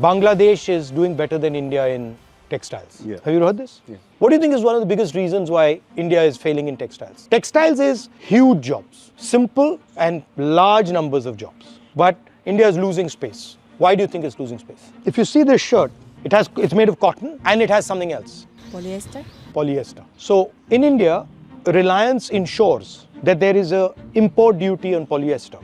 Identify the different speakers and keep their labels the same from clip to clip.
Speaker 1: Bangladesh is doing better than India in textiles.
Speaker 2: Yeah.
Speaker 1: Have you heard this?
Speaker 2: Yeah.
Speaker 1: What do you think is one of the biggest reasons why India is failing in textiles? Textiles is huge jobs, simple and large numbers of jobs. But India is losing space. Why do you think it's losing space? If you see this shirt, it's made of cotton and it has something else.
Speaker 3: Polyester?
Speaker 1: Polyester. So in India, Reliance ensures that there is a import duty on polyester,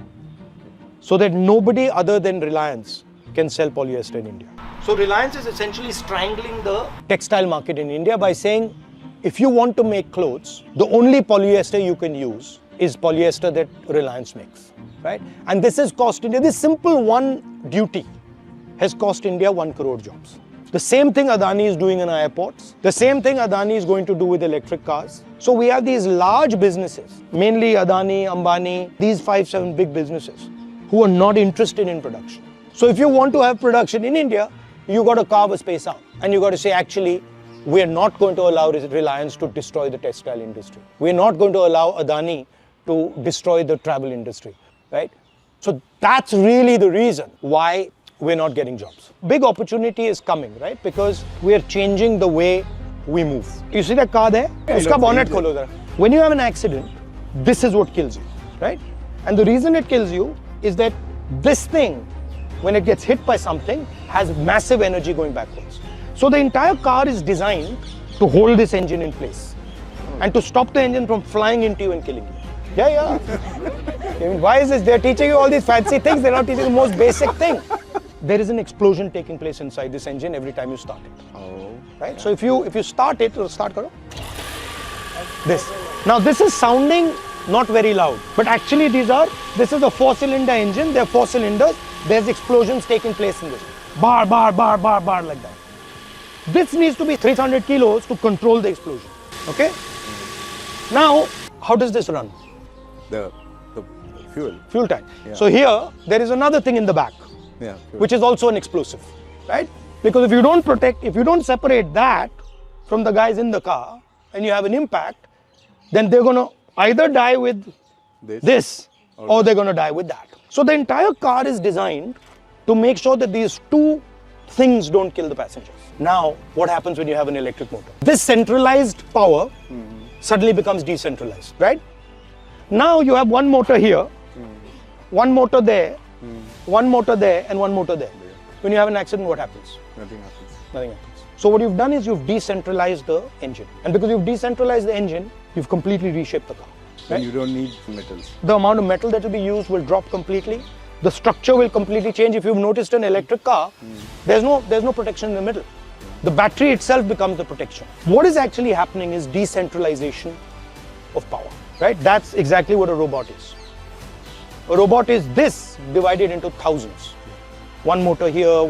Speaker 1: so that nobody other than Reliance can sell polyester in India. So Reliance is essentially strangling the textile market in India by saying, if you want to make clothes, the only polyester you can use is polyester that Reliance makes, right? And this has cost India, this simple one duty has cost India 1 crore jobs. The same thing Adani is doing in airports. The same thing Adani is going to do with electric cars. So we have these large businesses, mainly Adani, Ambani, these 5-7 big businesses who are not interested in production. So if you want to have production in India, you got to carve a space out. And you got to say, actually, we are not going to allow Reliance to destroy the textile industry. We are not going to allow Adani to destroy the travel industry, right? So that's really the reason why we're not getting jobs. Big opportunity is coming, right? Because we are changing the way we move. You see that car there? Uska bonnet kholo zara. When you have an accident, this is what kills you, right? And the reason it kills you is that this thing, when it gets hit by something, has massive energy going backwards. So the entire car is designed to hold this engine in place and to stop the engine from flying into you and killing you. Yeah. I mean, why is this? They're teaching you all these fancy things. They're not teaching the most basic thing. There is an explosion taking place inside this engine every time you start it.
Speaker 2: Oh.
Speaker 1: Right? So if you start it, start karo. This. Now this is sounding not very loud, but actually this is a 4-cylinder engine. There are 4 cylinders. There's explosions taking place in this. Bar like that. This needs to be 300 kilos to control the explosion. Okay? Now, how does this run?
Speaker 2: The fuel.
Speaker 1: Fuel tank.
Speaker 2: Yeah.
Speaker 1: So here, there is another thing in the back.
Speaker 2: Yeah. Fuel.
Speaker 1: Which is also an explosive, right? Because if you don't separate that from the guys in the car and you have an impact, then they're going to either die with this or they're going to die with that. So the entire car is designed to make sure that these two things don't kill the passengers. Now, what happens when you have an electric motor? This centralized power suddenly becomes decentralized, right? Now you have one motor here, one motor there, one motor there, and one motor there. When you have an accident, what happens?
Speaker 2: Nothing happens.
Speaker 1: Nothing happens. So what you've done is you've decentralized the engine. And because you've decentralized the engine, you've completely reshaped the car. Right?
Speaker 2: And you don't need metals.
Speaker 1: The amount of metal that will be used will drop completely. The structure will completely change. If you've noticed an electric car, there's no protection in the middle. The battery itself becomes the protection. What is actually happening is decentralization of power, right? That's exactly what a robot is. A robot is this divided into thousands. One motor here,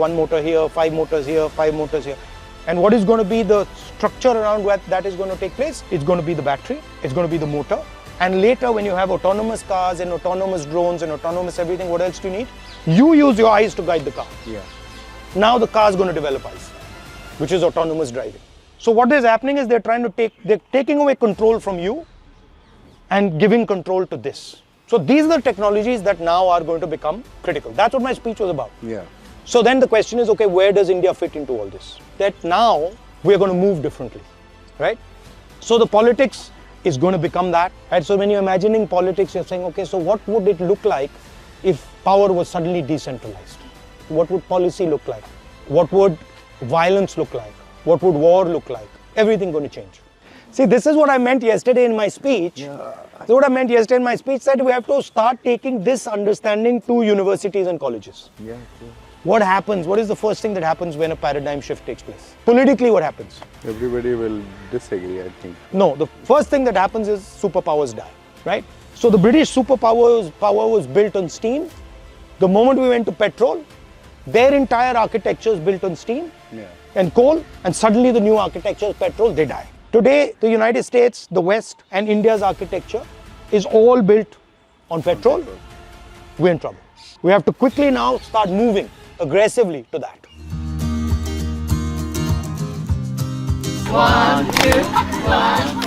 Speaker 1: 5 motors here, 5 motors here. And what is going to be the structure around where that is going to take place? It's going to be the battery, it's going to be the motor. And later when you have autonomous cars and autonomous drones and autonomous everything, what else do you need? You use your eyes to guide the car.
Speaker 2: Yeah.
Speaker 1: Now the car is going to develop eyes, which is autonomous driving. So what is happening is they're taking away control from you and giving control to this. So these are the technologies that now are going to become critical. That's what my speech was about.
Speaker 2: Yeah.
Speaker 1: So then the question is, okay, where does India fit into all this? That now we're going to move differently, right? So the politics is going to become that, right? So when you're imagining politics, you're saying, okay, so what would it look like if power was suddenly decentralized? What would policy look like? What would violence look like? What would war look like? Everything going to change. See, this is what I meant yesterday in my speech. This is what I meant yesterday in my speech, that we have to start taking this understanding to universities and colleges.
Speaker 2: Yeah. True.
Speaker 1: What happens? What is the first thing that happens when a paradigm shift takes place? Politically, what happens?
Speaker 2: Everybody will disagree, I think.
Speaker 1: No, the first thing that happens is superpowers die, right? So the British power was built on steam. The moment we went to petrol, their entire architecture is built on steam and coal, and suddenly the new architecture is petrol, they die. Today, the United States, the West, and India's architecture is all built on petrol. We're in trouble. We have to quickly now start moving aggressively to that.
Speaker 3: 1, 2, 1.